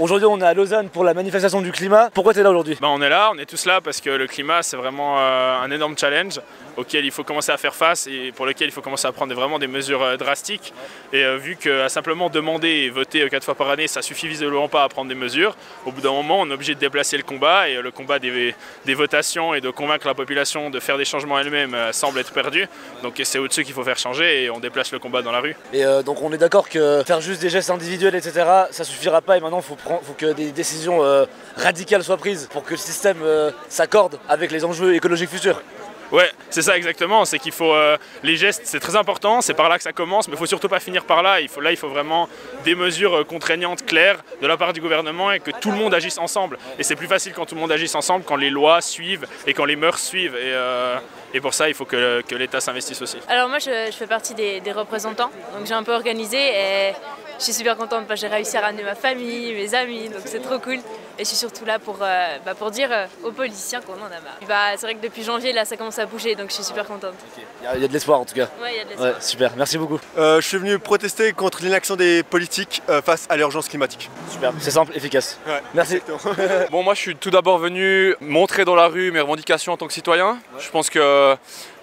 Aujourd'hui on est à Lausanne pour la manifestation du climat. Pourquoi tu es là aujourd'hui? On est là, on est tous là parce que le climat c'est vraiment un énorme challenge auquel il faut commencer à faire face et pour lequel il faut commencer à prendre vraiment des mesures drastiques. Et vu qu'à simplement demander et voter 4 fois par année ça suffit visiblement pas à prendre des mesures, au bout d'un moment on est obligé de déplacer le combat et le combat des votations et de convaincre la population de faire des changements elle-même semble être perdu. Donc c'est au-dessus qu'il faut faire changer et on déplace le combat dans la rue. Et donc on est d'accord que faire juste des gestes individuels etc. ça suffira pas et maintenant il faut que des décisions radicales soient prises pour que le système s'accorde avec les enjeux écologiques futurs. Ouais, c'est ça exactement, c'est qu'il faut les gestes, c'est très important, c'est par là que ça commence, mais il faut surtout pas finir par là. Il faut vraiment des mesures contraignantes, claires de la part du gouvernement et que tout le monde agisse ensemble. Et c'est plus facile quand tout le monde agisse ensemble, quand les lois suivent et quand les mœurs suivent. Et pour ça, il faut que l'État s'investisse aussi. Alors moi, je fais partie des représentants, donc j'ai un peu organisé et je suis super contente parce que j'ai réussi à ramener ma famille, mes amis, donc c'est trop cool. Et je suis surtout là pour dire aux politiciens qu'on en a marre. C'est vrai que depuis janvier, là, ça commence à bouger, donc je suis super contente. Okay. Il y a de l'espoir en tout cas. Ouais, il y a de l'espoir. Ouais, super, merci beaucoup. Je suis venu protester contre l'inaction des politiques face à l'urgence climatique. Super, c'est simple, efficace. Ouais, merci. Bon, moi je suis tout d'abord venu montrer dans la rue mes revendications en tant que citoyen. Ouais. Je pense que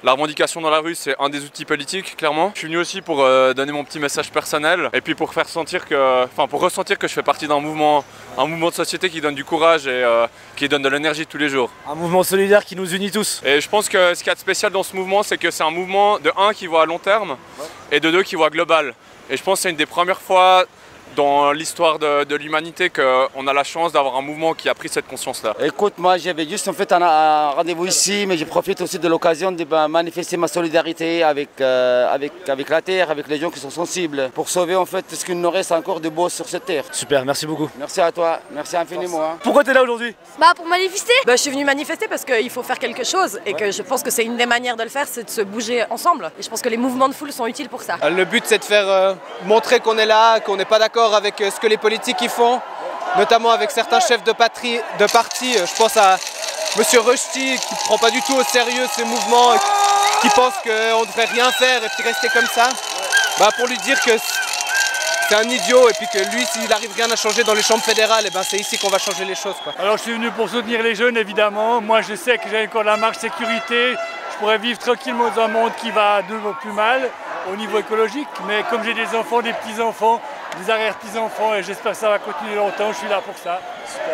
la revendication dans la rue, c'est un des outils politiques, clairement. Je suis venu aussi pour donner mon petit message personnel et puis pour ressentir que je fais partie d'un mouvement de société qui donne du courage et qui donne de l'énergie tous les jours. Un mouvement solidaire qui nous unit tous. Et je pense que ce qu'il y a de spécial dans ce mouvement, c'est que c'est un mouvement de 1 qui voit à long terme et de 2 qui voit global. Et je pense que c'est une des premières fois dans l'histoire de l'humanité qu'on a la chance d'avoir un mouvement qui a pris cette conscience-là. Écoute, moi j'avais juste en fait un rendez-vous ici, mais je profite aussi de l'occasion de manifester ma solidarité avec la terre, avec les gens qui sont sensibles, pour sauver en fait ce qu'il nous reste encore de beau sur cette terre. Super, merci beaucoup. Merci à toi, merci infiniment. Pourquoi tu es là aujourd'hui? Pour manifester. Je suis venue manifester parce qu'il faut faire quelque chose et que je pense que c'est une des manières de le faire, c'est de se bouger ensemble. Et je pense que les mouvements de foule sont utiles pour ça. Le but c'est de faire montrer qu'on est là, qu'on n'est pas d'accord avec ce que les politiques y font, notamment avec certains chefs de parti. Je pense à M. Rushdie qui ne prend pas du tout au sérieux ces mouvements, qui pense qu'on ne devrait rien faire et puis rester comme ça. Pour lui dire que c'est un idiot et puis que lui, s'il n'arrive rien à changer dans les chambres fédérales, c'est ici qu'on va changer les choses. Alors je suis venu pour soutenir les jeunes évidemment. Moi je sais que j'ai encore la marge sécurité. Je pourrais vivre tranquillement dans un monde qui va de plus mal au niveau écologique. Mais comme j'ai des enfants, des petits-enfants, des arrière-petits-enfants et j'espère que ça va continuer longtemps, je suis là pour ça.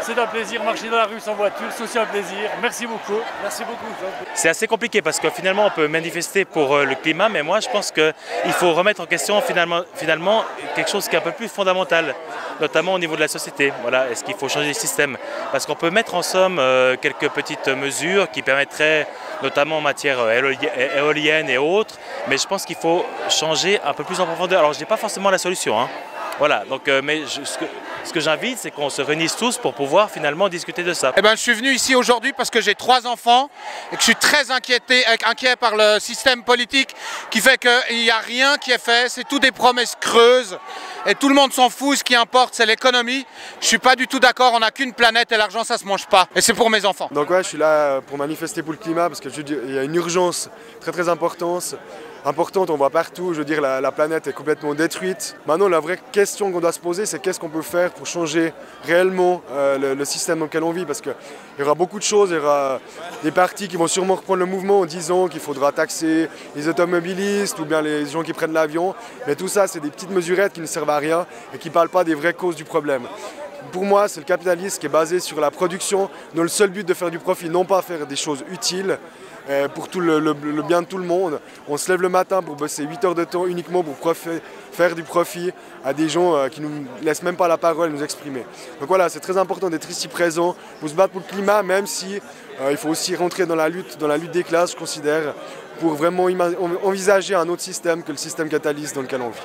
C'est un plaisir, marcher dans la rue sans voiture, c'est aussi un plaisir. Merci beaucoup. Merci beaucoup. C'est assez compliqué parce que finalement on peut manifester pour le climat, mais moi je pense qu'il faut remettre en question finalement quelque chose qui est un peu plus fondamental, notamment au niveau de la société. Voilà, est-ce qu'il faut changer les systèmes? Parce qu'on peut mettre en somme quelques petites mesures qui permettraient, notamment en matière éolienne et autres, mais je pense qu'il faut changer un peu plus en profondeur. Alors je n'ai pas forcément la solution, hein. Voilà, donc, ce que j'invite, c'est qu'on se réunisse tous pour pouvoir finalement discuter de ça. Je suis venu ici aujourd'hui parce que j'ai 3 enfants et que je suis très inquiet par le système politique qui fait qu'il n'y a rien qui est fait, c'est tout des promesses creuses et tout le monde s'en fout, ce qui importe c'est l'économie. Je suis pas du tout d'accord, on n'a qu'une planète et l'argent ça se mange pas et c'est pour mes enfants. Donc ouais, je suis là pour manifester pour le climat parce qu'il y a une urgence très importante, on voit partout, je veux dire la planète est complètement détruite. Maintenant la vraie question qu'on doit se poser c'est qu'est-ce qu'on peut faire pour changer réellement le système dans lequel on vit parce qu'il y aura beaucoup de choses, il y aura des partis qui vont sûrement reprendre le mouvement en disant qu'il faudra taxer les automobilistes ou bien les gens qui prennent l'avion, mais tout ça c'est des petites mesurettes qui ne servent à rien et qui ne parlent pas des vraies causes du problème. Pour moi, c'est le capitalisme qui est basé sur la production, dont le seul but de faire du profit, non pas faire des choses utiles pour le bien de tout le monde. On se lève le matin pour bosser 8 heures de temps uniquement pour faire du profit à des gens qui ne nous laissent même pas la parole nous exprimer. Donc voilà, c'est très important d'être ici présent pour se battre pour le climat, même si il faut aussi rentrer dans la lutte des classes, je considère, pour vraiment envisager un autre système que le système capitaliste dans lequel on vit.